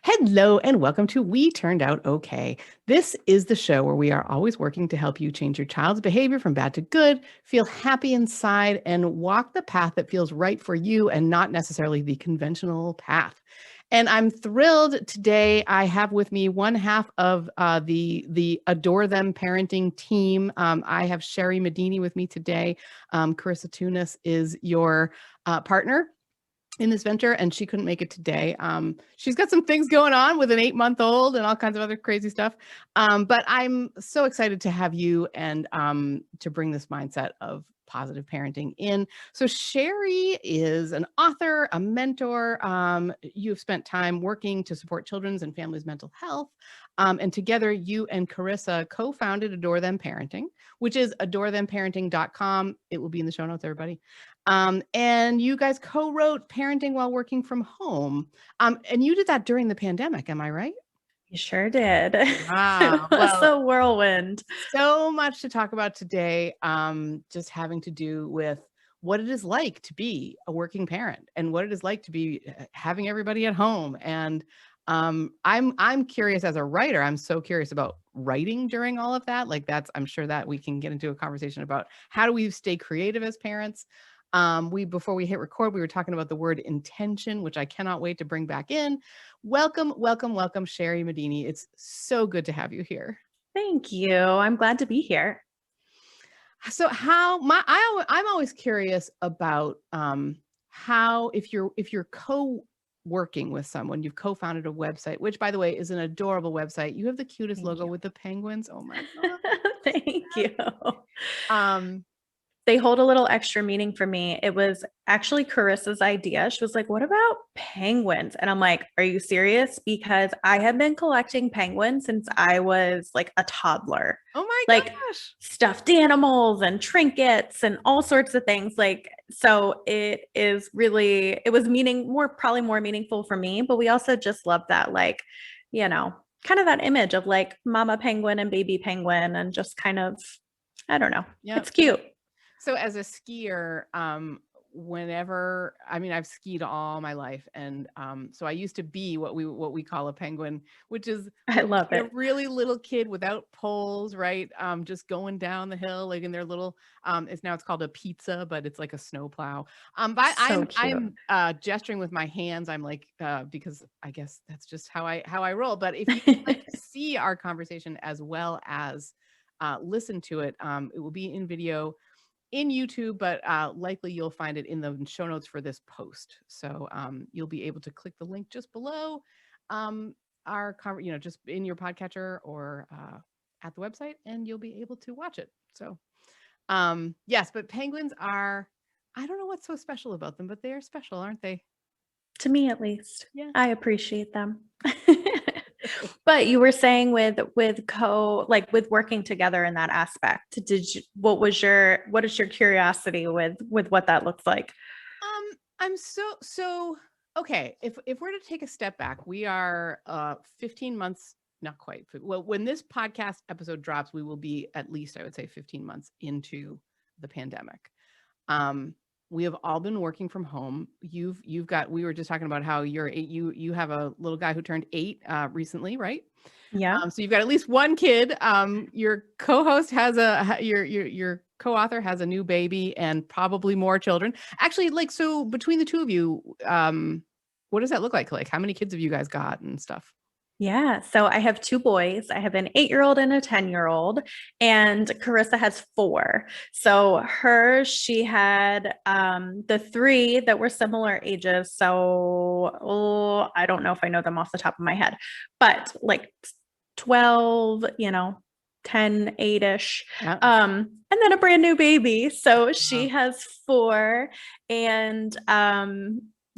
Hello and welcome to We Turned Out Okay. This is the show where we are always working to help you change your child's behavior from bad to good, feel happy inside, and walk the path that feels right for you and not necessarily the conventional path. And I'm thrilled today. I have with me one half of the Adore Them parenting team. I have Shari Medini with me today. Carissa Tunis is your partner in this venture, and she couldn't make it today. She's got some things going on with an 8-month-old and all kinds of other crazy stuff. But I'm so excited to have you and to bring this mindset of positive parenting in. So Shari is an author, a mentor. You've spent time working to support children's and families' mental health. And together, you and Carissa co-founded Adore Them Parenting, which is adorethemaparenting.com. It will be in the show notes, everybody. And you guys co-wrote Parenting While Working from Home. And you did that during the pandemic, am I right? You sure did. Wow. It was a whirlwind. So much to talk about today, just having to do with what it is like to be a working parent and what it is like to be having everybody at home. And I'm curious as a writer. I'm so curious about writing during all of that. I'm sure that we can get into a conversation about how do we stay creative as parents. Before we hit record, we were talking about the word intention, which I cannot wait to bring back in. Welcome, Shari Medini. It's so good to have you here. Thank you. I'm glad to be here. So I'm always curious about how if you're co-working with someone, you've co-founded a website, which by the way is an adorable website. You have the cutest logo with the penguins. Oh my God. Thank you. They hold a little extra meaning for me. It was actually Carissa's idea. She was like, what about penguins? And I'm like, are you serious? Because I have been collecting penguins since I was like a toddler. Oh my gosh. Stuffed animals and trinkets and all sorts of things. So it was probably more meaningful for me, but we also just love that, kind of that image of like mama penguin and baby penguin and just kind of, I don't know. Yep. It's cute. So as a skier, I've skied all my life. And so I used to be what we call a penguin, which is I love it. A really little kid without poles, right? Just going down the hill, like in their little, it's called a pizza, but it's like a snowplow. But I'm gesturing with my hands. I'm like, because I guess that's just how I roll. But if you like to see our conversation as well as listen to it, it will be in video in YouTube, but likely you'll find it in the show notes for this post. So you'll be able to click the link just below just in your podcatcher or at the website, and you'll be able to watch it. So yes, but penguins I don't know what's so special about them, but they are special, aren't they? To me, at least. Yeah. I appreciate them. But you were saying with working together in that aspect, what is your curiosity with what that looks like? I'm so okay. If we're to take a step back, we are 15 months, not quite. Well, when this podcast episode drops, we will be at least, I would say, 15 months into the pandemic. We have all been working from home. We were just talking about how you have a little guy who turned 8 recently, right? Yeah. So you've got at least one kid. Your co-host your co-author has a new baby and probably more children. Actually, so between the two of you, what does that look like? Like how many kids have you guys got and stuff? Yeah. So I have 2 boys. I have an 8-year-old and a 10-year-old, and Carissa has 4. So she had the 3 that were similar ages. So I don't know if I know them off the top of my head, but like 12, 10, 8-ish. Yeah. And then a brand new baby. So she has 4. And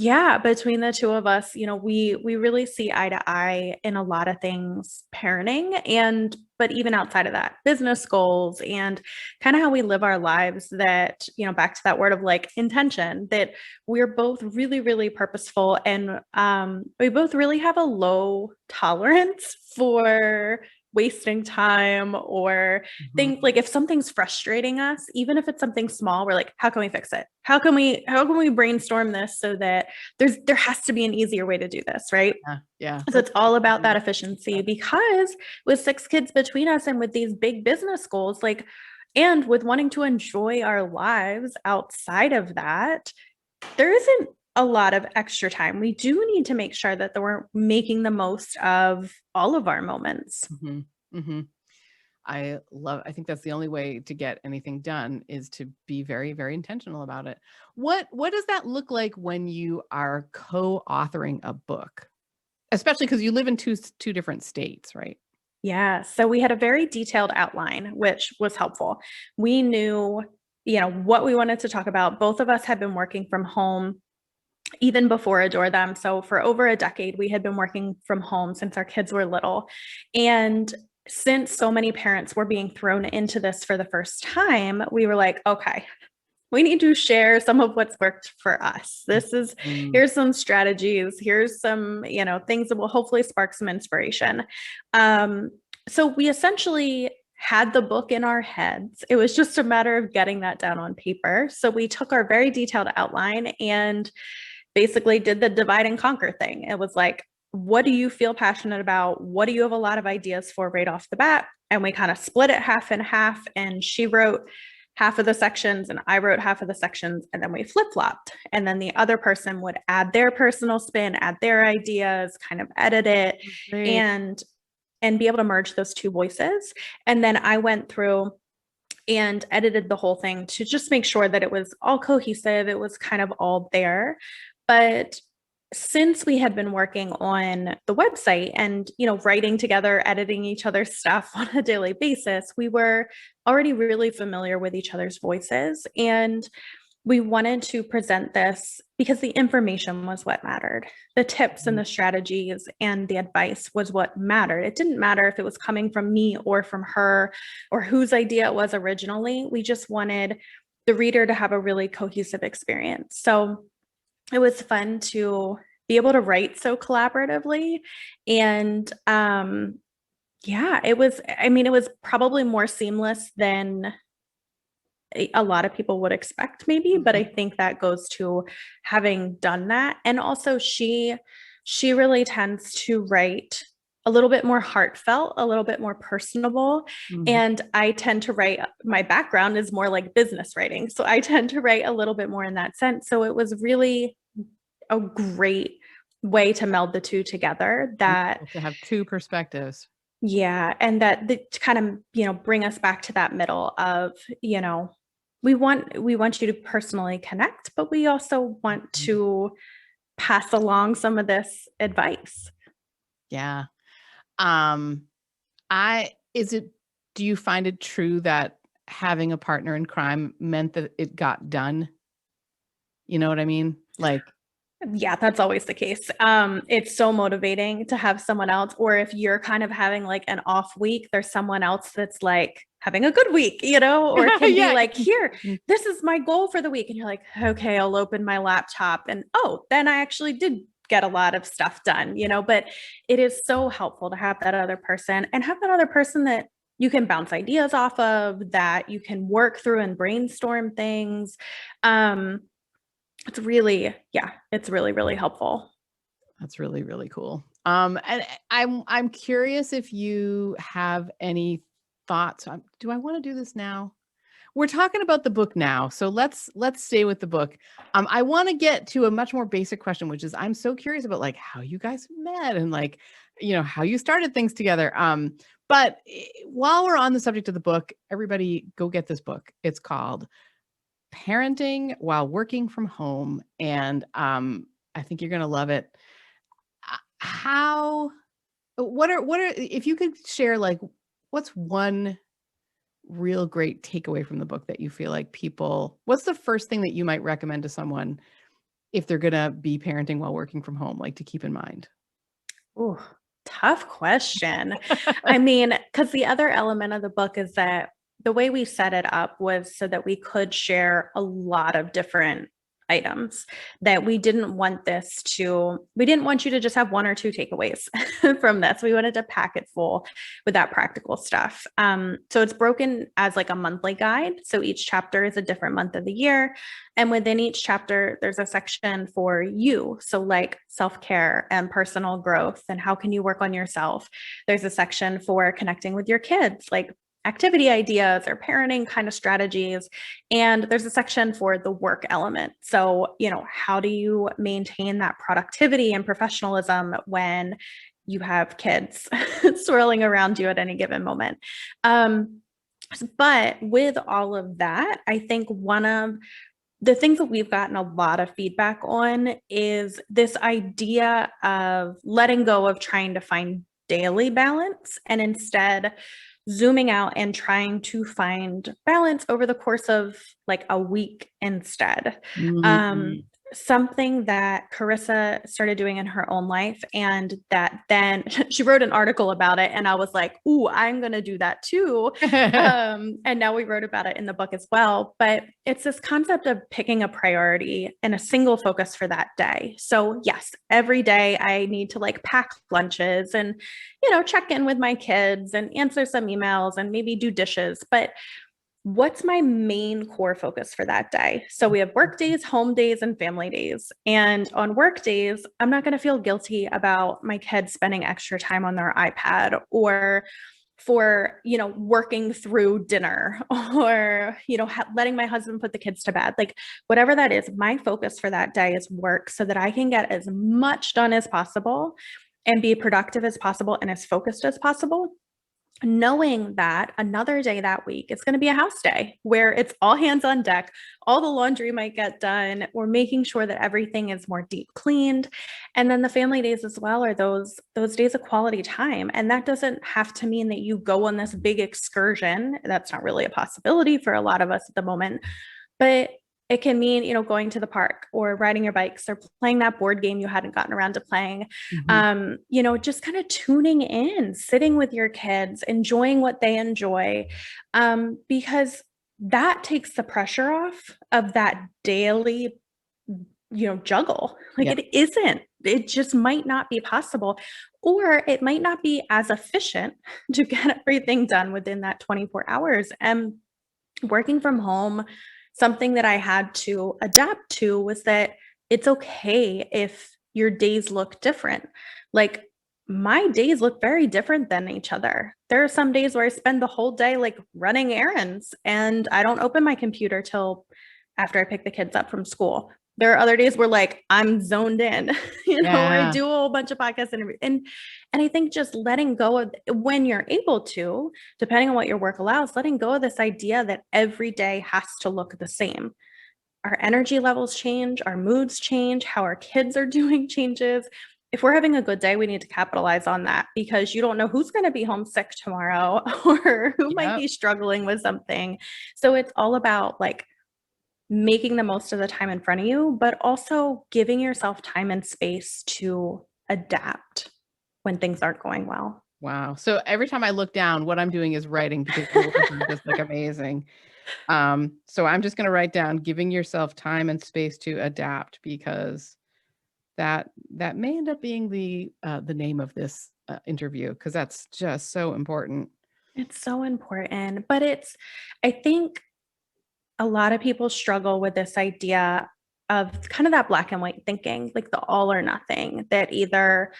yeah, between the two of us, we really see eye to eye in a lot of things parenting, but even outside of that, business goals and kind of how we live our lives, that, back to that word of like intention, that we're both really, really purposeful, and we both really have a low tolerance for wasting time or things like if something's frustrating us, even if it's something small, we're like, how can we fix it? How can we brainstorm this so that there has to be an easier way to do this, right? Yeah. So it's all about that efficiency, because with 6 kids between us and with these big business goals, like, and with wanting to enjoy our lives outside of that, there isn't a lot of extra time. We do need to make sure that we're making the most of all of our moments. I think that's the only way to get anything done, is to be very, very intentional about it. What does that look like when you are co-authoring a book? Especially because you live in two different states, right? Yeah. So we had a very detailed outline, which was helpful. We knew, what we wanted to talk about. Both of us had been working from home even before Adore Them. So for over a decade, we had been working from home since our kids were little. And since so many parents were being thrown into this for the first time, we were like, okay, we need to share some of what's worked for us. Here's some strategies, here's some, things that will hopefully spark some inspiration. So we essentially had the book in our heads. It was just a matter of getting that down on paper. So we took our very detailed outline and basically did the divide and conquer thing. It was like, what do you feel passionate about? What do you have a lot of ideas for right off the bat? And we kind of split it half and half. And she wrote half of the sections and I wrote half of the sections, and then we flip-flopped. And then the other person would add their personal spin, add their ideas, kind of edit it, and be able to merge those two voices. And then I went through and edited the whole thing to just make sure that it was all cohesive. It was kind of all there. But since we had been working on the website and, writing together, editing each other's stuff on a daily basis, we were already really familiar with each other's voices. And we wanted to present this because the information was what mattered. The tips and the strategies and the advice was what mattered. It didn't matter if it was coming from me or from her or whose idea it was originally. We just wanted the reader to have a really cohesive experience. So it was fun to be able to write so collaboratively. And it was probably more seamless than a lot of people would expect, maybe, but I think that goes to having done that. And also she really tends to write a little bit more heartfelt, a little bit more personable. And I tend to write, my background is more like business writing. So I tend to write a little bit more in that sense. So it was really a great way to meld the two together, that to have two perspectives. Yeah. And that to kind of, bring us back to that middle of, we want you to personally connect, but we also want to pass along some of this advice. Yeah. Do you find it true that having a partner in crime meant that it got done? You know what I mean? Like, yeah, that's always the case. It's so motivating to have someone else, or if you're kind of having like an off week, there's someone else that's like having a good week, or it can be like, here, this is my goal for the week. And you're like, okay, I'll open my laptop and then I actually did get a lot of stuff done, but it is so helpful to have that other person, and have that other person that you can bounce ideas off of, that you can work through and brainstorm things. It's really, really helpful. That's really, really cool. And I'm curious if you have any thoughts. Do I want to do this now? We're talking about the book now, so let's stay with the book. I want to get to a much more basic question, which is, I'm so curious about like how you guys met and like, how you started things together. But while we're on the subject of the book, everybody go get this book. It's called Parenting While Working from Home, and I think you're gonna love it. What are if you could share, like, what's one real great takeaway from the book that you feel like what's the first thing that you might recommend to someone if they're gonna be parenting while working from home, like, to keep in mind? Ooh, tough question. I mean, because the other element of the book is that the way we set it up was so that we could share a lot of different items that we didn't want you to just have one or two takeaways from this. We wanted to pack it full with that practical stuff. So it's broken as like a monthly guide. So each chapter is a different month of the year. And within each chapter, there's a section for you. So like self-care and personal growth and how can you work on yourself. There's a section for connecting with your kids, like activity ideas or parenting kind of strategies. And there's a section for the work element. So, how do you maintain that productivity and professionalism when you have kids swirling around you at any given moment? But with all of that, I think one of the things that we've gotten a lot of feedback on is this idea of letting go of trying to find daily balance and instead zooming out and trying to find balance over the course of like a week instead. Mhm. Something that Carissa started doing in her own life, and that then she wrote an article about it, and I was like, ooh, I'm going to do that too. And now we wrote about it in the book as well. But it's this concept of picking a priority and a single focus for that day. So yes, every day I need to like pack lunches and, check in with my kids and answer some emails and maybe do dishes. But what's my main core focus for that day? So we have work days, home days, and family days. And on work days, I'm not going to feel guilty about my kids spending extra time on their iPad or for, working through dinner or, letting my husband put the kids to bed. Like whatever that is, my focus for that day is work so that I can get as much done as possible and be productive as possible and as focused as possible, knowing that another day that week it's going to be a house day where it's all hands on deck. All the laundry might get done. We're making sure that everything is more deep cleaned. And then the family days as well are those days of quality time. And that doesn't have to mean that you go on this big excursion. That's not really a possibility for a lot of us at the moment. But it can mean, going to the park or riding your bikes or playing that board game you hadn't gotten around to playing. Just kind of tuning in, sitting with your kids, enjoying what they enjoy, because that takes the pressure off of that daily, juggle. Like it just might not be possible, or it might not be as efficient to get everything done within that 24 hours. And working from home, something that I had to adapt to was that it's okay if your days look different. Like my days look very different than each other. There are some days where I spend the whole day like running errands and I don't open my computer till after I pick the kids up from school. There are other days where like I'm zoned in, I do a whole bunch of podcasts and I think just letting go of when you're able to, depending on what your work allows, letting go of this idea that every day has to look the same. Our energy levels change, our moods change, how our kids are doing changes. If we're having a good day, we need to capitalize on that because you don't know who's going to be homesick tomorrow or who might be struggling with something. So it's all about like making the most of the time in front of you, but also giving yourself time and space to adapt when things aren't going well. Wow. So every time I look down, what I'm doing is writing because the words are just like amazing. So I'm just going to write down giving yourself time and space to adapt because that may end up being the name of this interview because that's just so important. It's so important, but I think a lot of people struggle with this idea of kind of that black and white thinking, like the all or nothing, that either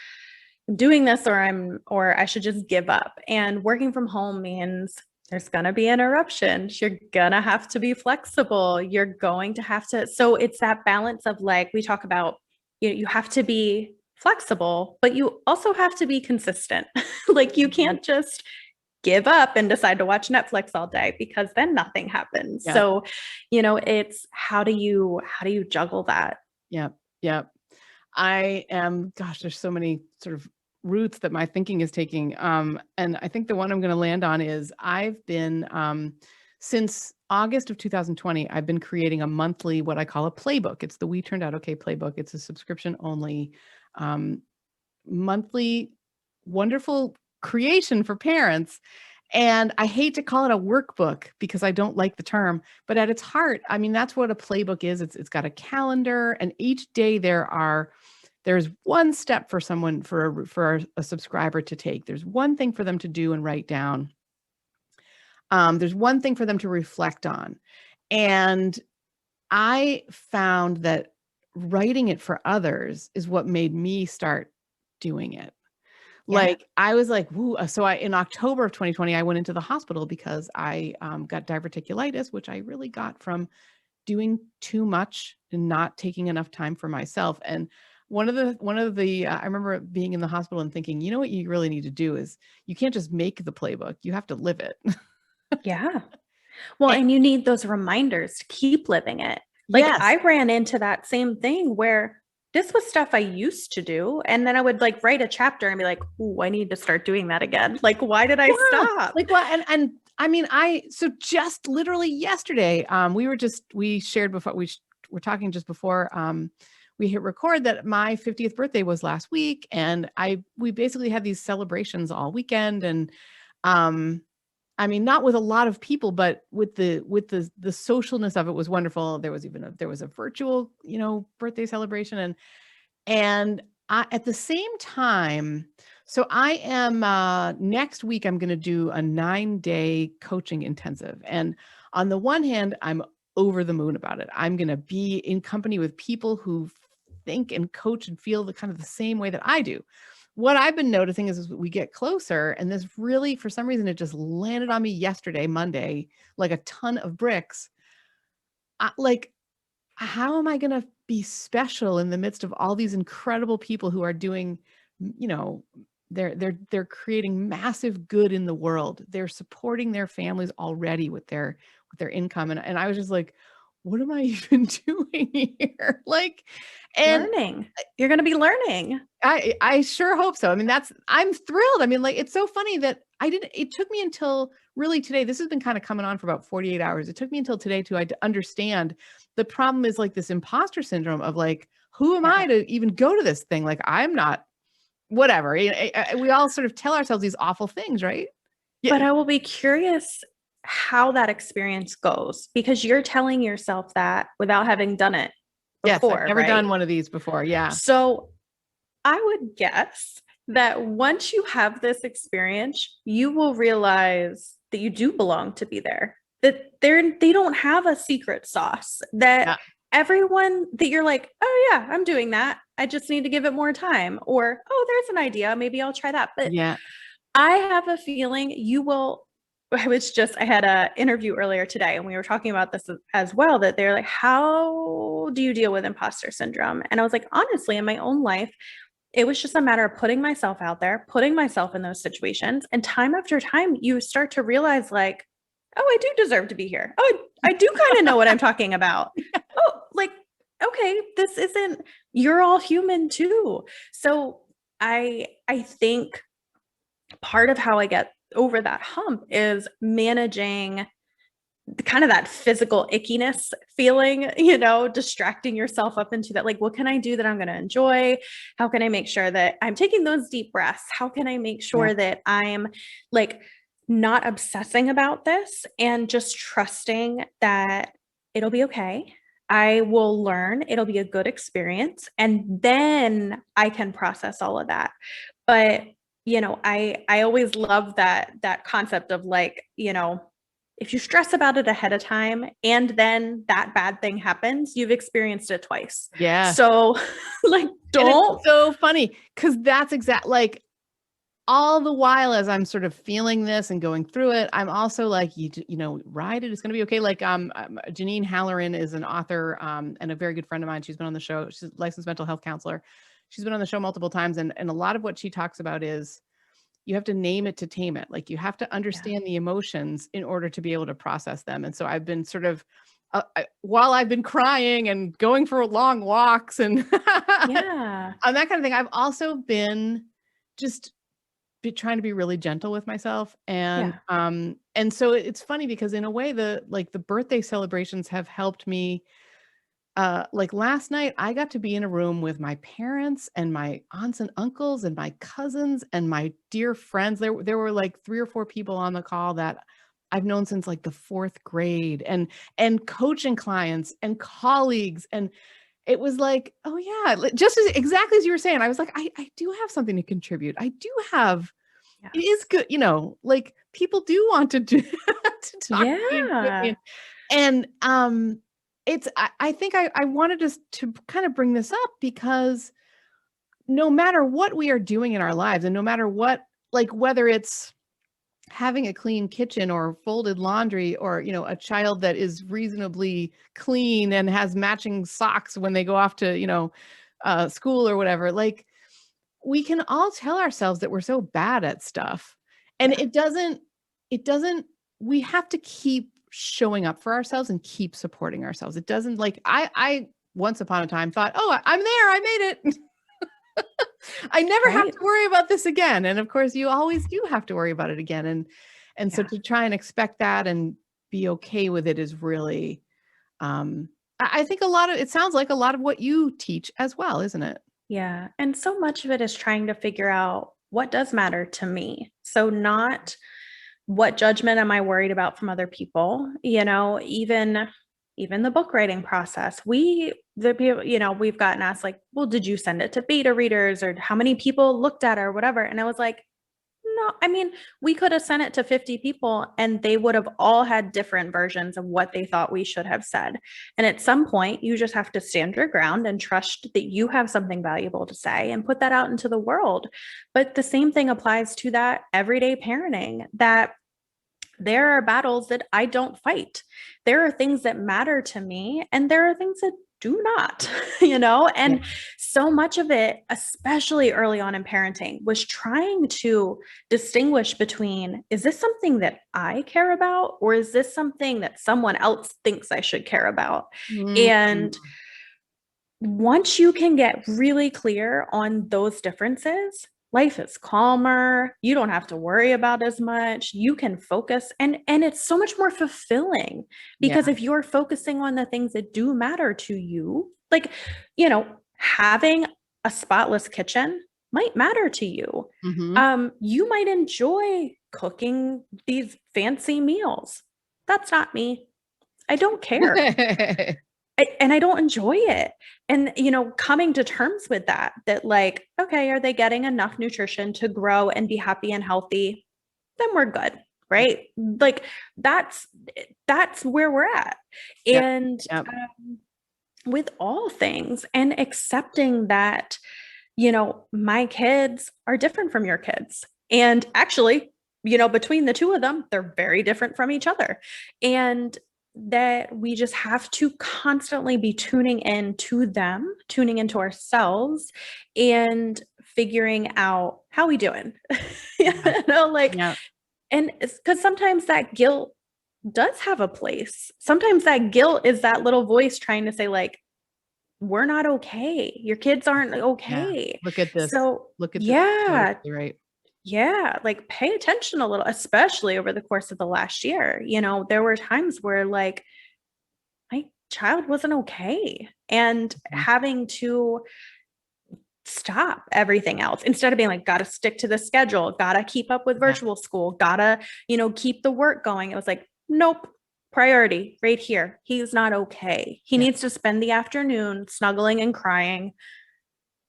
I'm doing this or I should just give up. And working from home means there's going to be interruptions. You're going to have to be flexible. You're going to have to. So it's that balance of like, we talk about, you have to be flexible, but you also have to be consistent. Like you can't just give up and decide to watch Netflix all day because then nothing happens. Yep. So, it's how do you juggle that? Yep. There's so many sort of routes that my thinking is taking. And I think the one I'm going to land on is I've been, since August of 2020, I've been creating a monthly, what I call a playbook. It's the We Turned Out Okay playbook. It's a subscription only, monthly, wonderful creation for parents. And I hate to call it a workbook because I don't like the term, but at its heart, I mean, that's what a playbook is. It's got a calendar, and each day there's one step for someone, for a subscriber to take. There's one thing for them to do and write down. There's one thing for them to reflect on. And I found that writing it for others is what made me start doing it. Yeah. Like, I was like, "Woo." So in October of 2020, I went into the hospital because I got diverticulitis, which I really got from doing too much and not taking enough time for myself. And I remember being in the hospital and thinking, you know what you really need to do is you can't just make the playbook, you have to live it. Yeah. Well, and you need those reminders to keep living it. Like Yes. I ran into that same thing where this was stuff I used to do. And then I would like write a chapter and be like, "Ooh, I need to start doing that again." Like, why did I stop? Like, well, and I mean, so just literally yesterday, we shared before, we're talking just before we hit record, that my 50th birthday was last week. And we basically had these celebrations all weekend. And I mean, not with a lot of people, but with the socialness of it was wonderful. There was a virtual, birthday celebration, and at the same time, so I am next week I'm going to do a 9-day coaching intensive, and on the one hand, I'm over the moon about it. I'm going to be in company with people who think and coach and feel the kind of the same way that I do. What I've been noticing is, as we get closer, and this really, for some reason, it just landed on me yesterday, Monday, like a ton of bricks. Like, how am I going to be special in the midst of all these incredible people who are doing, they're creating massive good in the world. They're supporting their families already with their income. And I was just like, what am I even doing here? Like, and Learning. You're going to be learning. I sure hope so. I mean, I'm thrilled. I mean, like, it's so funny that it took me until really today. This has been kind of coming on for about 48 hours. It took me until today to understand the problem is like this imposter syndrome of like, who am I to even go to this thing? Like, I'm not, whatever. We all sort of tell ourselves these awful things, right? Yeah. But I will be curious how that experience goes because you're telling yourself that without having done it Yes, before, I've never right? done one of these before. Yeah. So I would guess that once you have this experience, you will realize that you do belong to be there. That they don't have a secret sauce. That everyone that you're like, "Oh yeah, I'm doing that. I just need to give it more time." Or, "Oh, there's an idea. Maybe I'll try that." But yeah, I have a feeling you will. I had an interview earlier today and we were talking about this as well, that they're like, how do you deal with imposter syndrome? And I was like, honestly, in my own life, it was just a matter of putting myself out there, putting myself in those situations. And time after time, you start to realize like, oh, I do deserve to be here. Oh, I do kind of know what I'm talking about. Oh, like, okay, this isn't, you're all human too. So I think part of how I get over that hump is managing kind of that physical ickiness feeling, distracting yourself up into that. Like, what can I do that I'm going to enjoy? How can I make sure that I'm taking those deep breaths? How can I make sure that I'm like not obsessing about this and just trusting that it'll be okay? I will learn. It'll be a good experience. And then I can process all of that. But I always love that concept of like, if you stress about it ahead of time and then that bad thing happens, you've experienced it twice. yeah. So like, don't. It's so funny because that's like all the while as I'm sort of feeling this and going through it, I'm also like, ride it. It's going to be okay. Like, Janine Halloran is an author and a very good friend of mine. She's been on the show. She's a licensed mental health counselor. She's been on the show multiple times. And a lot of what she talks about is you have to name it to tame it. Like, you have to understand the emotions in order to be able to process them. And so I've been sort of, while I've been crying and going for long walks and on that kind of thing, I've also been just trying to be really gentle with myself. And so it's funny because in a way the birthday celebrations have helped me like last night, I got to be in a room with my parents and my aunts and uncles and my cousins and my dear friends. There were like 3 or 4 people on the call that I've known since like the 4th grade, and coaching clients and colleagues. And it was like, oh yeah, just as exactly as you were saying, I was like, I do have something to contribute. I do have, Yeah. it is good, like people do want to do to talk to me and with me. Yeah. And I think I wanted to kind of bring this up because no matter what we are doing in our lives, and no matter what, like whether it's having a clean kitchen or folded laundry, or a child that is reasonably clean and has matching socks when they go off to school or whatever, like we can all tell ourselves that we're so bad at stuff, and Yeah. it doesn't we have to keep showing up for ourselves and keep supporting ourselves. It doesn't, like, I once upon a time thought, oh, I'm there, I made it. I never have Right. to worry about this again. And of course, you always do have to worry about it again. And so Yeah. to try and expect that and be okay with it is really, I think it sounds like a lot of what you teach as well, isn't it? Yeah. And so much of it is trying to figure out what does matter to me. So, not what judgment am I worried about from other people? Even the book writing process. The people, we've gotten asked like, well, did you send it to beta readers, or how many people looked at it, or whatever? And I was like, no, I mean, we could have sent it to 50 people and they would have all had different versions of what they thought we should have said. And at some point, you just have to stand your ground and trust that you have something valuable to say and put that out into the world. But the same thing applies to that everyday parenting, that there are battles that I don't fight. There are things that matter to me, and there are things that do not, Yeah. and so much of it, especially early on in parenting, was trying to distinguish between, is this something that I care about, or is this something that someone else thinks I should care about? Mhm. And once you can get really clear on those differences, life is calmer. You don't have to worry about as much. You can focus, and it's so much more fulfilling, Yeah. because if you're focusing on the things that do matter to you, like, having a spotless kitchen might matter to you. Mhm. You might enjoy cooking these fancy meals. That's not me. I don't care. And I don't enjoy it. And, coming to terms with that like, okay, are they getting enough nutrition to grow and be happy and healthy? Then we're good, right? Like that's where we're at. Yep. And Yep. with all things, and accepting that, my kids are different from your kids. And actually, between the two of them, they're very different from each other. And that we just have to constantly be tuning in to them, tuning into ourselves, and figuring out how we doing. Yeah. Like, Yeah. and because sometimes that guilt does have a place. Sometimes that guilt is that little voice trying to say, like, we're not okay. Your kids aren't Yeah. okay. Look at this. So, Look at this. yeah, Totally right. yeah, like pay attention a little, especially over the course of the last year. There were times where like my child wasn't okay, and Mhm. having to stop everything else instead of being like, gotta stick to the schedule, gotta keep up with Yeah. virtual school, gotta, keep the work going. It was like, nope, priority right here. He's not okay. He Yeah. needs to spend the afternoon snuggling and crying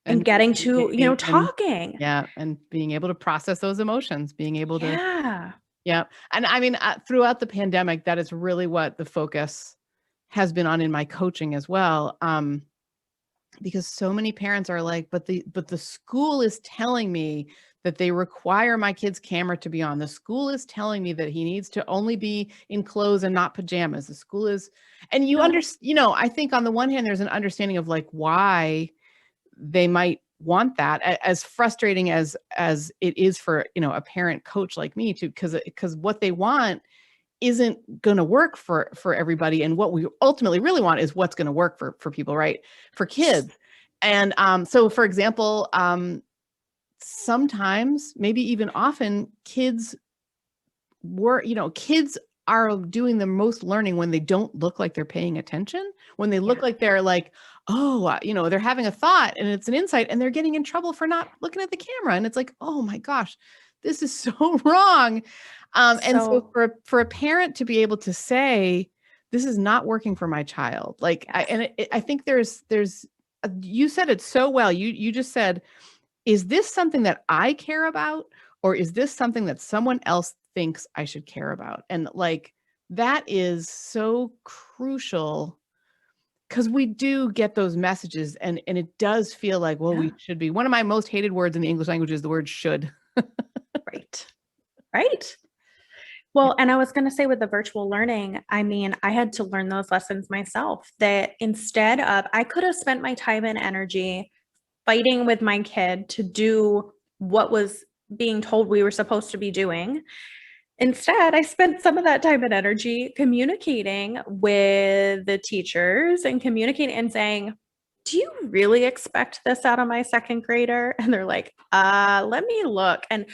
and And getting to, and talking. yeah, and being able to process those emotions, being able to, Yeah. yeah. And I mean, throughout the pandemic, that is really what the focus has been on in my coaching as well. Because so many parents are like, but the school is telling me that they require my kid's camera to be on. The school is telling me that he needs to only be in clothes and not pajamas. The school is, and No. I think on the one hand, there's an understanding of like why they might want that, as frustrating as it is for, a parent coach like me to, because what they want isn't going to work for everybody, and what we ultimately really want is what's going to work for people, right? For kids. And so for example, sometimes, maybe even often, kids are doing the most learning when they don't look like they're paying attention, when they look like they're like, oh, they're having a thought and it's an insight and they're getting in trouble for not looking at the camera. And it's like, oh my gosh, this is so wrong. And so for a parent to be able to say, this is not working for my child. Like, I think there's, you said it so well. You just said, is this something that I care about, or is this something that someone else thinks I should care about? And like, that is so crucial, because we do get those messages and it does feel like, well, we should be. One of my most hated words in the English language is the word should. Right. Well, and I was going to say with the virtual learning, I mean, I had to learn those lessons myself, that instead of, I could have spent my time and energy fighting with my kid to do what was being told we were supposed to be doing. Instead, I spent some of that time and energy communicating with the teachers and communicating and saying, do you really expect this out of my second grader? And they're like, let me look. And,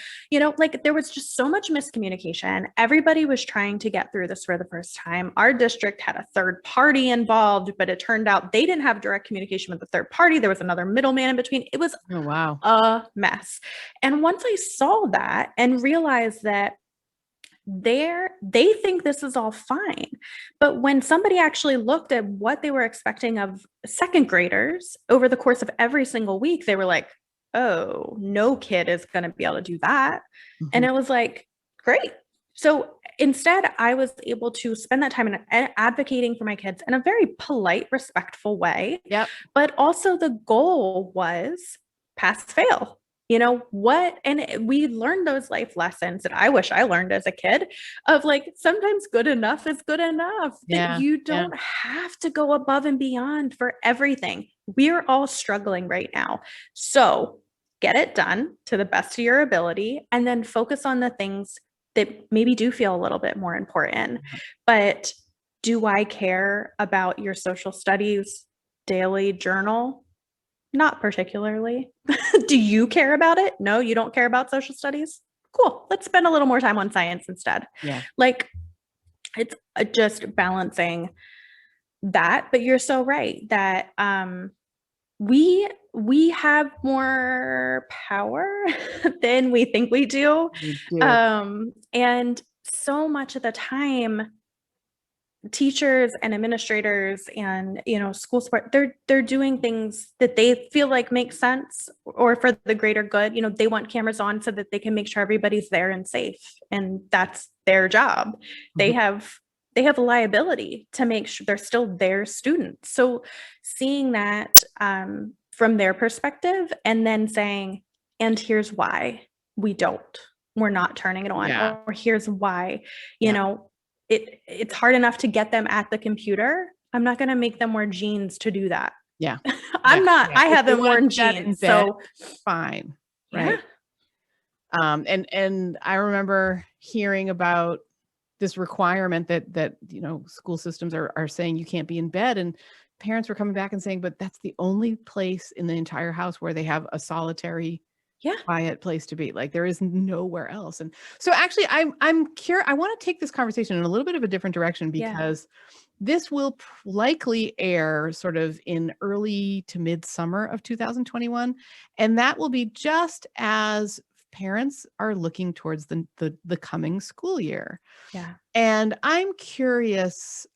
like there was just so much miscommunication. Everybody was trying to get through this for the first time. Our district had a third party involved, but it turned out they didn't have direct communication with the third party. There was another middleman in between. It was a mess. And once I saw that and realized that they think this is all fine. But when somebody actually looked at what they were expecting of second graders over the course of every single week, they were like, oh, no kid is going to be able to do that. Mm-hmm. And it was like, great. So instead, I was able to spend that time advocating for my kids in a very polite, respectful way. Yep. But also the goal was pass, fail. And we learned those life lessons that I wish I learned as a kid, of like, sometimes good enough is good enough, that you don't have to go above and beyond for everything. We're all struggling right now. So get it done to the best of your ability, and then focus on the things that maybe do feel a little bit more important. But do I care about your social studies daily journal? Not particularly. Do you care about it? No, you don't care about social studies? Cool. Let's spend a little more time on science instead. Yeah. Like, it's just balancing that. But you're so right that we have more power than we think we do. We do. And so much of the time, teachers and administrators and school support, they're doing things that they feel like make sense or for the greater good. They want cameras on so that they can make sure everybody's there and safe, and that's their job. Mm-hmm. They have a liability to make sure they're still their students. So seeing that from their perspective, and then saying, and here's why we're not turning it on, or here's why, it's hard enough to get them at the computer. I'm not going to make them wear jeans to do that. Yeah. I haven't worn jeans, so fine. Right. And I remember hearing about this requirement that school systems are saying you can't be in bed, and parents were coming back and saying, but that's the only place in the entire house where they have a solitary quiet place to be. Like, there is nowhere else. And so actually I'm curious, I want to take this conversation in a little bit of a different direction, because this will likely air sort of in early to midsummer of 2021. And that will be just as parents are looking towards the coming school year. Yeah. And I'm curious,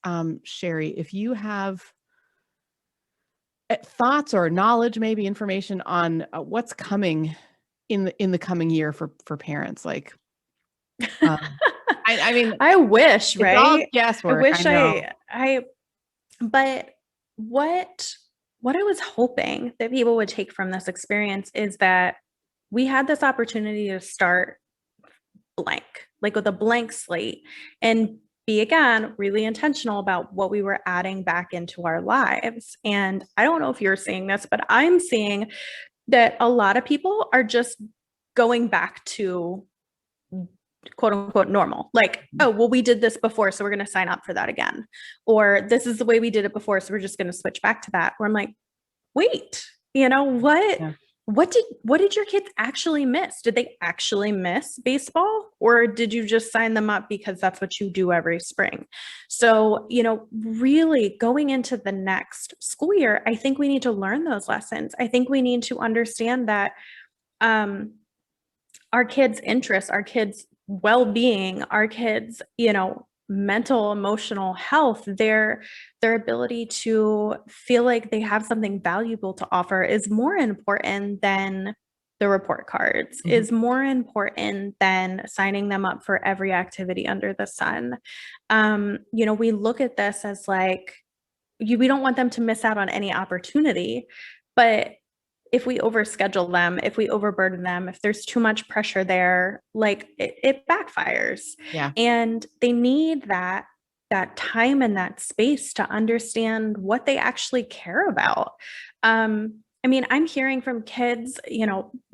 Shari, if you have thoughts or knowledge, maybe information on what's coming in the coming year for parents. Like, I mean, I wish, right? All guesswork. I wish but what I was hoping that people would take from this experience is that we had this opportunity to start blank, like with a blank slate, and be, again, really intentional about what we were adding back into our lives. And I don't know if you're seeing this, but I'm seeing that a lot of people are just going back to quote unquote normal. Like, oh, well, we did this before, so we're going to sign up for that again. Or this is the way we did it before, so we're just going to switch back to that. Where I'm like, wait, what? Yeah. What did your kids actually miss? Did they actually miss baseball? or did you just sign them up because that's what you do every spring? So, really going into the next school year, I think we need to learn those lessons. I think we need to understand that our kids' interests, our kids' well-being, our kids, mental, emotional health, their ability to feel like they have something valuable to offer is more important than the report cards, is more important than signing them up for every activity under the sun. We look at this as like, we don't want them to miss out on any opportunity, but if we overschedule them, if we overburden them, if there's too much pressure there, like it backfires. Yeah. And they need that time and that space to understand what they actually care about. I'm hearing from kids,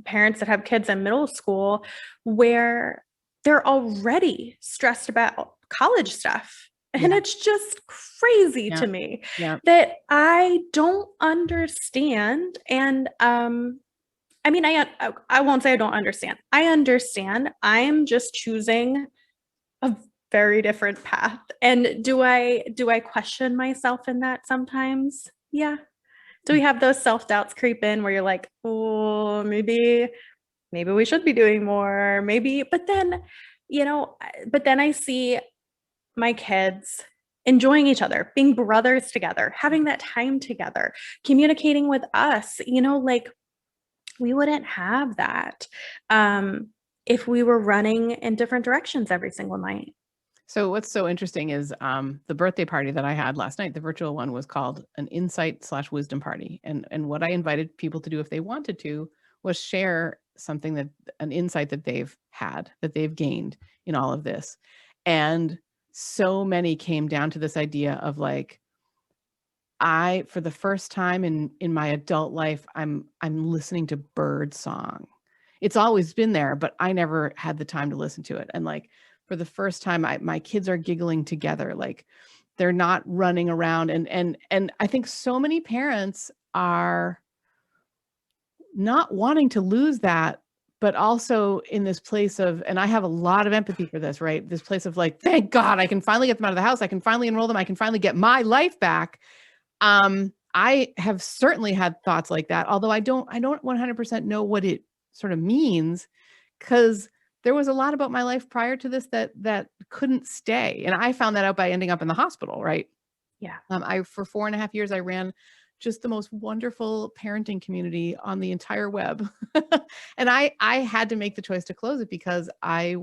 parents that have kids in middle school where they're already stressed about college stuff. And Yeah. it's just crazy Yeah. to me Yeah. that I don't understand. And I won't say I don't understand. I understand. I'm just choosing a very different path. And do I question myself in that sometimes? Yeah. Do we have those self-doubts creep in where you're like, oh, maybe we should be doing more, maybe, but then I see my kids enjoying each other, being brothers together, having that time together, communicating with us, like we wouldn't have that if we were running in different directions every single night. So what's so interesting is the birthday party that I had last night, the virtual one, was called an insight/wisdom party. And what I invited people to do if they wanted to was share something, an insight that they've had, that they've gained in all of this. And so many came down to this idea of like, for the first time in my adult life, I'm listening to bird song. It's always been there, but I never had the time to listen to it. And like, for the first time, my kids are giggling together. Like they're not running around. And I think so many parents are not wanting to lose that, but also in this place of, and I have a lot of empathy for this, right? This place of like, thank God I can finally get them out of the house. I can finally enroll them. I can finally get my life back. I have certainly had thoughts like that, although I don't 100% know what it sort of means, because there was a lot about my life prior to this that couldn't stay. And I found that out by ending up in the hospital, right? Yeah. For 4.5 years, I ran just the most wonderful parenting community on the entire web. And I had to make the choice to close it because it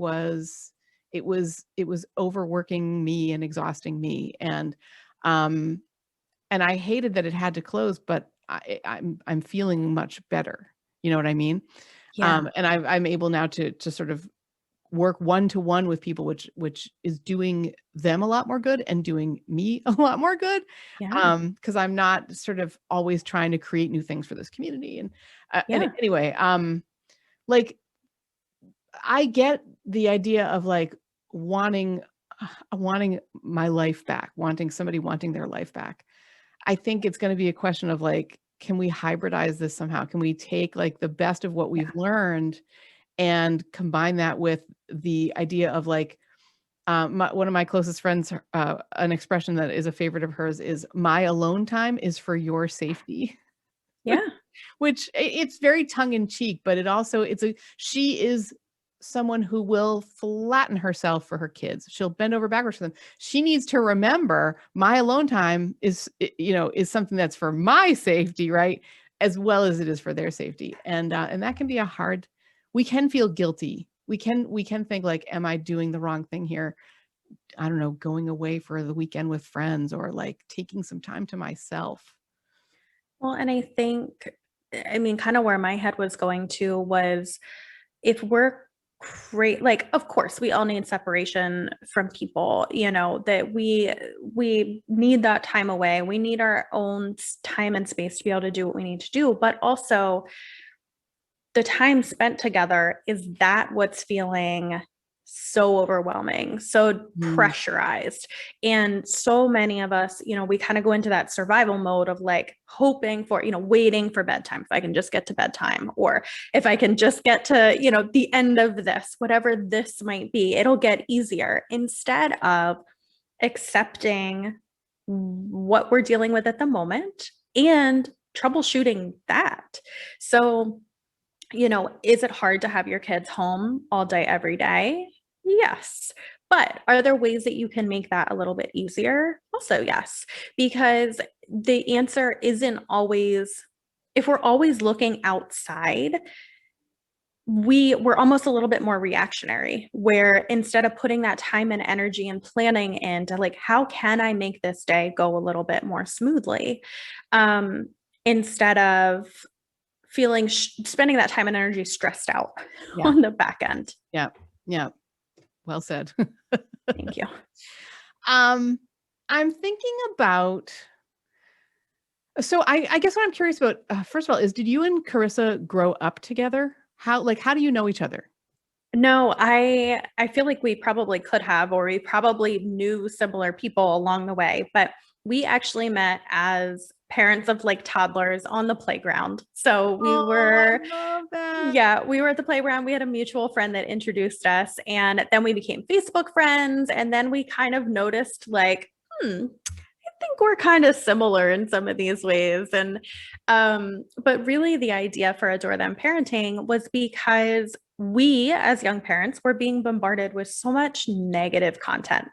was overworking me and exhausting me. And I hated that it had to close, but I'm feeling much better. You know what I mean? Yeah. And I'm able now to sort of work one-to-one with people, which is doing them a lot more good and doing me a lot more good. Yeah. Because I'm not sort of always trying to create new things for this community. And Yeah. anyway, like I get the idea of like wanting my life back, wanting their life back. I think it's going to be a question of like, can we hybridize this somehow? Can we take like the best of what we've learned and combine that with the idea of like, one of my closest friends, an expression that is a favorite of hers is, my alone time is for your safety. Yeah. Which it's very tongue in cheek, but she is someone who will flatten herself for her kids. She'll bend over backwards for them. She needs to remember my alone time is something that's for my safety, right? As well as it is for their safety. And that can be we can feel guilty. We can think like, am I doing the wrong thing here? I don't know, going away for the weekend with friends or like taking some time to myself. Well, and I think, kind of where my head was going to was, if we're great, like, of course, we all need separation from people, that we need that time away. We need our own time and space to be able to do what we need to do. But also, the time spent together, is that what's feeling so overwhelming, so Mm. pressurized. And so many of us, we kind of go into that survival mode of like hoping for, waiting for bedtime. If I can just get to bedtime, or if I can just get to, the end of this, whatever this might be, it'll get easier, instead of accepting what we're dealing with at the moment and troubleshooting that. So, is it hard to have your kids home all day, every day? Yes. But are there ways that you can make that a little bit easier? Also, yes. Because the answer isn't always, if we're always looking outside, we're almost a little bit more reactionary, where instead of putting that time and energy and planning into like, how can I make this day go a little bit more smoothly? Instead of spending that time and energy stressed out on the back end. Yeah. Yeah. Well said. Thank you. I'm thinking about, so I guess what I'm curious about, first of all, is did you and Carissa grow up together? How do you know each other? No, I feel like we probably could have, or we probably knew similar people along the way, but we actually met as parents of like toddlers on the playground. So we were, I love that. yeah, we were at the playground. We had a mutual friend that introduced us, and then we became Facebook friends. And then we kind of noticed like, I think we're kind of similar in some of these ways. And but really the idea for Adore Them Parenting was because we as young parents were being bombarded with so much negative content.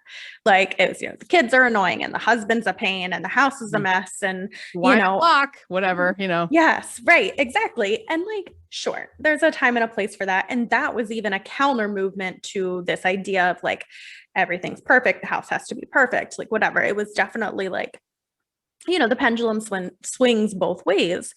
Like it was, the kids are annoying and the husband's a pain and the house is a mess, and Block, whatever, Yes, right, exactly. And like, sure, there's a time and a place for that. And that was even a counter movement to this idea of like, everything's perfect, the house has to be perfect, like whatever. It was definitely like, the pendulum swings both ways.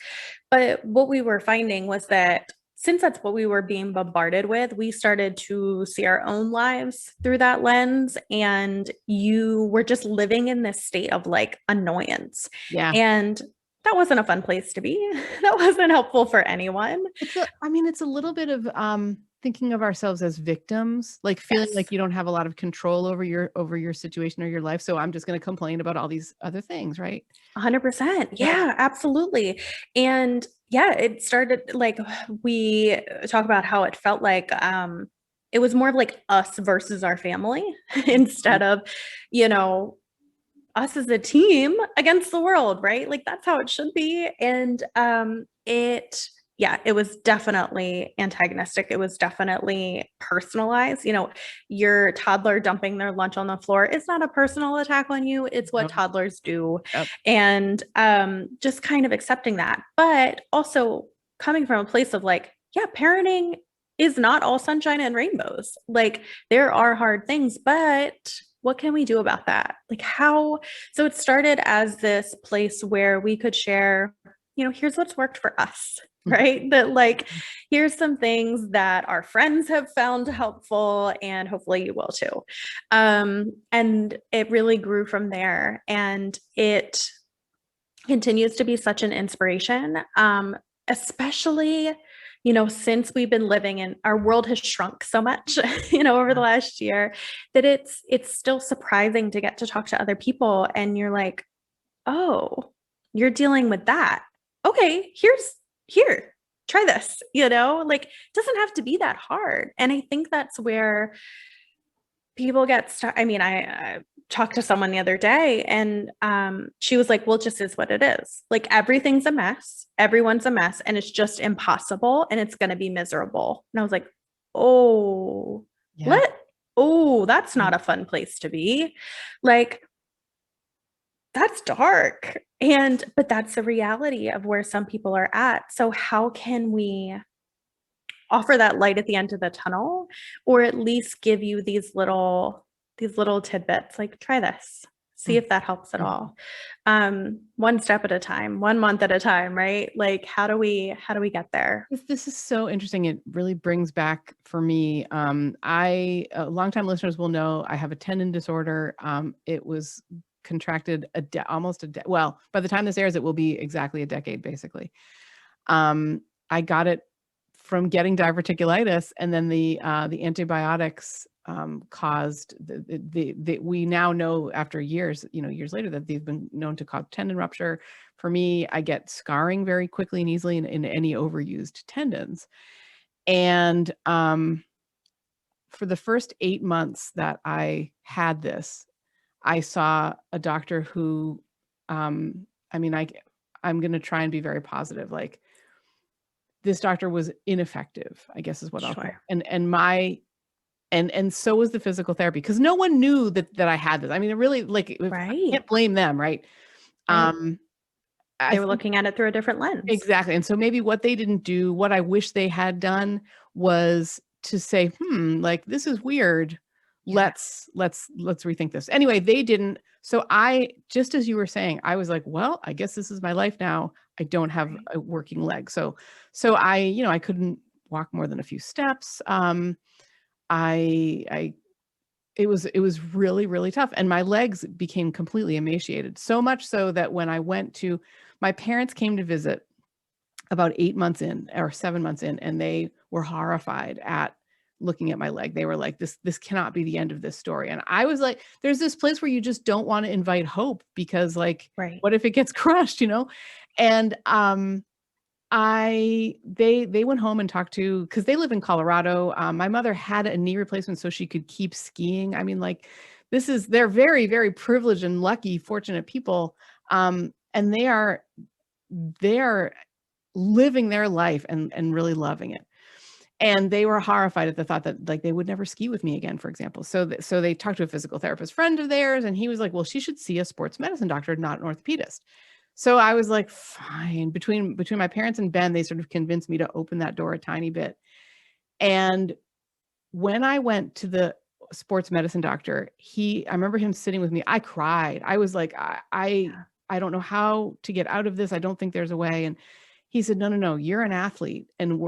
But what we were finding was that since that's what we were being bombarded with, we started to see our own lives through that lens. And you were just living in this state of like annoyance. Yeah. And that wasn't a fun place to be. That wasn't helpful for anyone. It's a little bit of thinking of ourselves as victims, like feeling like you don't have a lot of control over your situation or your life. So I'm just going to complain about all these other things, right? 100%. Yeah, absolutely. And yeah, it started like, we talk about how it felt like it was more of like us versus our family instead of, us as a team against the world, right? Like that's how it should be. And it was definitely antagonistic. It was definitely personalized. Your toddler dumping their lunch on the floor is not a personal attack on you. It's what toddlers do. Yep. And just kind of accepting that, but also coming from a place of like, yeah, parenting is not all sunshine and rainbows. Like there are hard things, but what can we do about that? Like how? So it started as this place where we could share, here's what's worked for us, right? That like, here's some things that our friends have found helpful, and hopefully you will too. And it really grew from there, and it continues to be such an inspiration, especially since we've been living in, our world has shrunk so much, over the last year, that it's still surprising to get to talk to other people. And you're like, oh, you're dealing with that. Okay, here, try this, like it doesn't have to be that hard. And I think that's where people get stuck. I mean, I talked to someone the other day, and she was like, well, it just is what it is. Like everything's a mess. Everyone's a mess, and it's just impossible, and it's going to be miserable. And I was like, oh, Yeah. That's not a fun place to be. Like, that's dark. But that's the reality of where some people are at. So how can we offer that light at the end of the tunnel, or at least give you these little tidbits, like try this, see if that helps at all. One step at a time, 1 month at a time, right? Like how do we get there? This is so interesting. It really brings back for me. Longtime listeners will know I have a tendon disorder. It was contracted well, by the time this airs, it will be exactly a decade, basically. I got it from getting diverticulitis, and then the antibiotics caused we now know after years, years later, that they've been known to cause tendon rupture. For me, I get scarring very quickly and easily in any overused tendons. And for the first 8 months that I had this, I saw a doctor who, I'm going to try and be very positive. Like, this doctor was ineffective, I guess is what I'll say. And so was the physical therapy, because no one knew that I had this. I mean, it really, like, I can't blame them, right? They were looking at it through a different lens. Exactly. And so maybe what they didn't do, what I wish they had done, was to say, like, this is weird. Yeah. Let's rethink this. Anyway, they didn't. So I, just as you were saying, I was like, well, I guess this is my life now. I don't have a working leg. So I couldn't walk more than a few steps. It was really, really tough. And my legs became completely emaciated. So much so that when I my parents came to visit about 8 months in, or 7 months in, and they were horrified at looking at my leg. They were like, this cannot be the end of this story. And I was like, there's this place where you just don't want to invite hope, because, like, what if it gets crushed, And they went home and talked to, because they live in Colorado. My mother had a knee replacement so she could keep skiing. I mean, like, they're very, very privileged and lucky, fortunate people. And they are living their life and really loving it. And they were horrified at the thought that, like, they would never ski with me again, for example. So they talked to a physical therapist friend of theirs, and he was like, well, she should see a sports medicine doctor, not an orthopedist. So I was like, fine. Between my parents and Ben, they sort of convinced me to open that door a tiny bit. And when I went to the sports medicine doctor, I remember him sitting with me. I cried. I was like, I don't know how to get out of this. I don't think there's a way. And he said, no, you're an athlete, and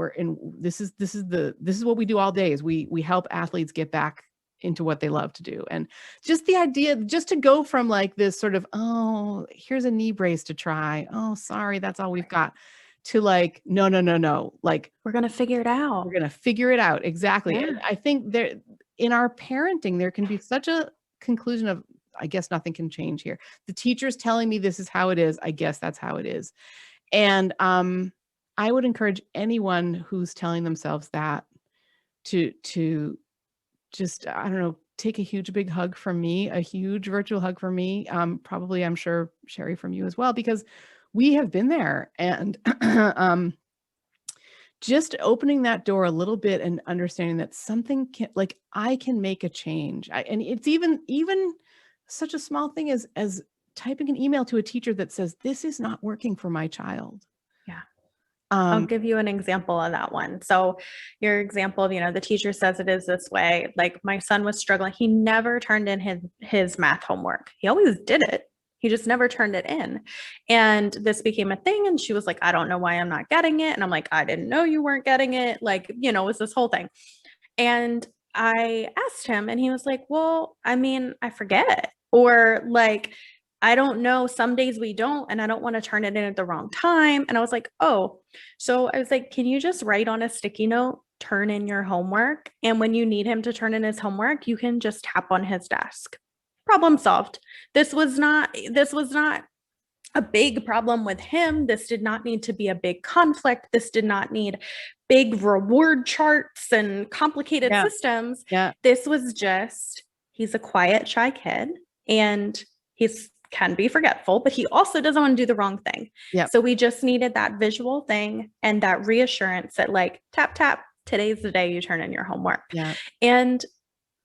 this is what we do all day, is we help athletes get back into what they love to do. And just the idea, just to go from, like, this sort of, oh, here's a knee brace to try. Oh, sorry, that's all we've got, to, like, no. Like, we're going to figure it out. We're going to figure it out. Exactly. Yeah. And I think in our parenting, there can be such a conclusion of, I guess nothing can change here. The teacher's telling me this is how it is. I guess that's how it is. And I would encourage anyone who's telling themselves that to just, I don't know, take a huge, big hug from me, a huge virtual hug from me. Probably, I'm sure, Shari, from you as well, because we have been there. And just opening that door a little bit and understanding that something I can make a change. And it's even such a small thing as typing an email to a teacher that says, this is not working for my child. Yeah. I'll give you an example of that one. So your example of, the teacher says it is this way. Like, my son was struggling. He never turned in his math homework. He always did it. He just never turned it in. And this became a thing. And she was like, I don't know why I'm not getting it. And I'm like, I didn't know you weren't getting it. Like, it was this whole thing. And I asked him, and he was like, well, I mean, I forget. Or, like, I don't know, some days we don't, and I don't want to turn it in at the wrong time. And I was like, oh, so I was like, can you just write on a sticky note, turn in your homework? And when you need him to turn in his homework, you can just tap on his desk. Problem solved. This was not a big problem with him. This did not need to be a big conflict. This did not need big reward charts and complicated systems. Yeah. This was just, he's a quiet, shy kid, and can be forgetful, but he also doesn't want to do the wrong thing. Yeah. So we just needed that visual thing and that reassurance that, like, tap, tap, today's the day you turn in your homework. Yeah. And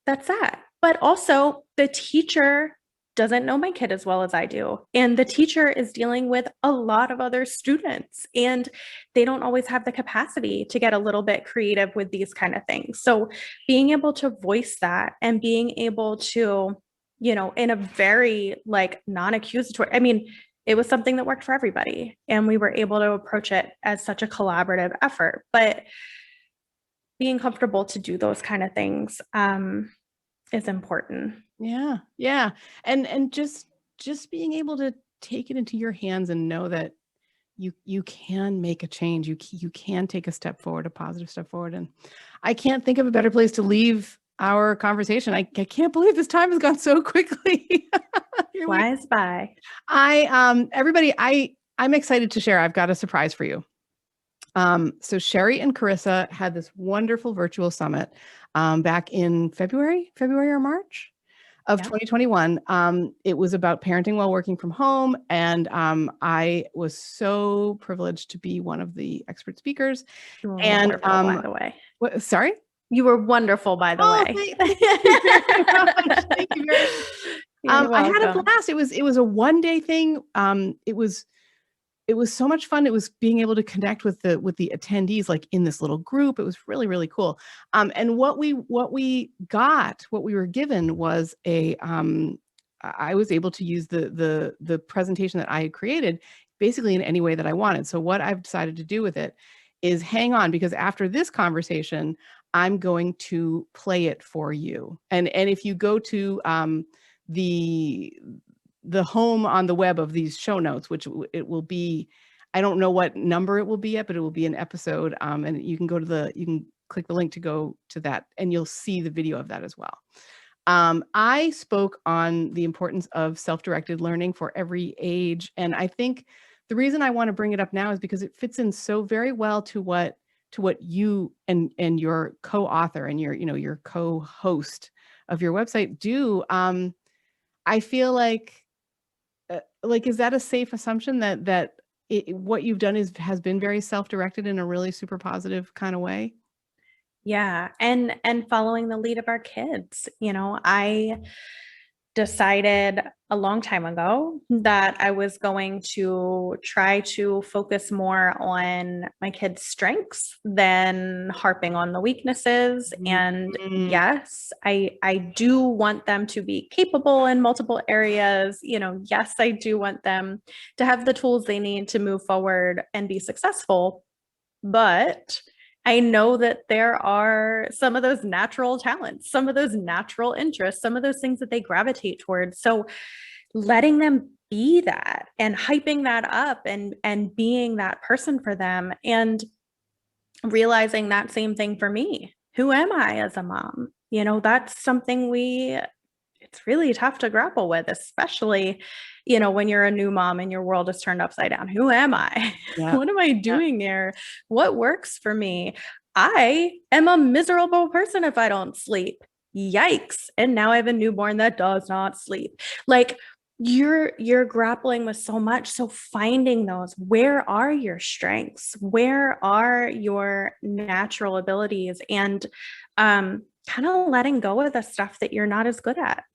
that's that. But also, the teacher doesn't know my kid as well as I do. And the teacher is dealing with a lot of other students, and they don't always have the capacity to get a little bit creative with these kind of things. So being able to voice that and being able to, in a very, like, non-accusatory, I mean, it was something that worked for everybody, and we were able to approach it as such a collaborative effort. But being comfortable to do those kind of things is important. Yeah. Yeah. And just being able to take it into your hands and know that you can make a change. You can take a step forward, a positive step forward. And I can't think of a better place to leave our conversation. I can't believe this time has gone so quickly. Flies by. Everybody, I'm excited to share. I've got a surprise for you. So Shari and Carissa had this wonderful virtual summit back in February or March of 2021. It was about parenting while working from home. And I was so privileged to be one of the expert speakers. You were And wonderful, by the way. Sorry? You were wonderful, by the way. Thank you very much. Thank you very much. I had a blast. It was a one-day thing. It was so much fun. It was being able to connect with the attendees, like in this little group. It was really, really cool. And what we were given was I was able to use the presentation that I had created basically in any way that I wanted. So what I've decided to do with it is hang on, because after this conversation, I'm going to play it for you. And if you go to the home on the web of these show notes, which it will be, I don't know what number it will be at, but it will be an episode. And you can you can click the link to go to that, and you'll see the video of that as well. I spoke on the importance of self-directed learning for every age. And I think the reason I want to bring it up now is because it fits in so very well to what you and your co-author and your co-host of your website do. I feel like, is that a safe assumption that what you've done has been very self-directed in a really super positive kind of way? Yeah. And following the lead of our kids, I decided a long time ago that I was going to try to focus more on my kids' strengths than harping on the weaknesses. And yes, I do want them to be capable in multiple areas. Yes, I do want them to have the tools they need to move forward and be successful. But I know that there are some of those natural talents, some of those natural interests, some of those things that they gravitate towards. So letting them be that and hyping that up and being that person for them, and realizing that same thing for me. Who am I as a mom? That's something it's really tough to grapple with, especially, when you're a new mom and your world is turned upside down. Who am I? Yeah. What am I doing here? What works for me? I am a miserable person if I don't sleep. Yikes. And now I have a newborn that does not sleep. Like, you're grappling with so much. So finding those, where are your strengths? Where are your natural abilities? And kind of letting go of the stuff that you're not as good at.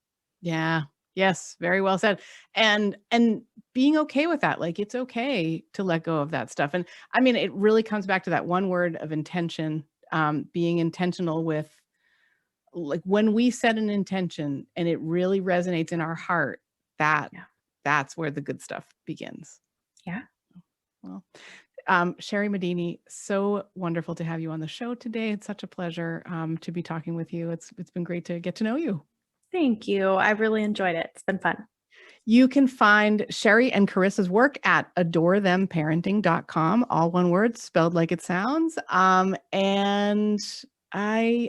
Yeah. Yes. Very well said. And being okay with that. Like, it's okay to let go of that stuff. And I mean, it really comes back to that one word of intention, being intentional with, like, when we set an intention and it really resonates in our heart, that's where the good stuff begins. Yeah. Well, Shari Medini, so wonderful to have you on the show today. It's such a pleasure to be talking with you. It's been great to get to know you. Thank you. I really enjoyed it. It's been fun. You can find Shari and Carissa's work at adorethemaparenting.com, all one word, spelled like it sounds. And I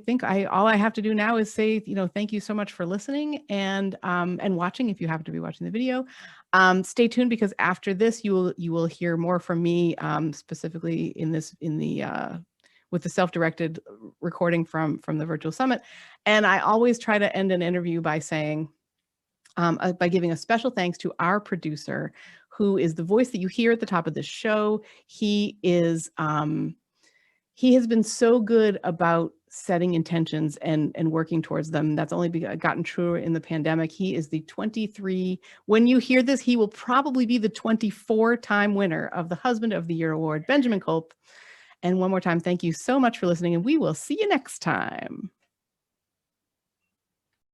think all I have to do now is say, thank you so much for listening and watching. If you happen to be watching the video, stay tuned, because after this, you will hear more from me, specifically with the self-directed recording from the virtual summit. And I always try to end an interview by saying, by giving a special thanks to our producer, who is the voice that you hear at the top of the show. He has been so good about setting intentions and working towards them. That's only gotten truer in the pandemic. He is the 23. When you hear this, he will probably be the 24-time winner of the Husband of the Year award, Benjamin Culp. And one more time, thank you so much for listening, and we will see you next time.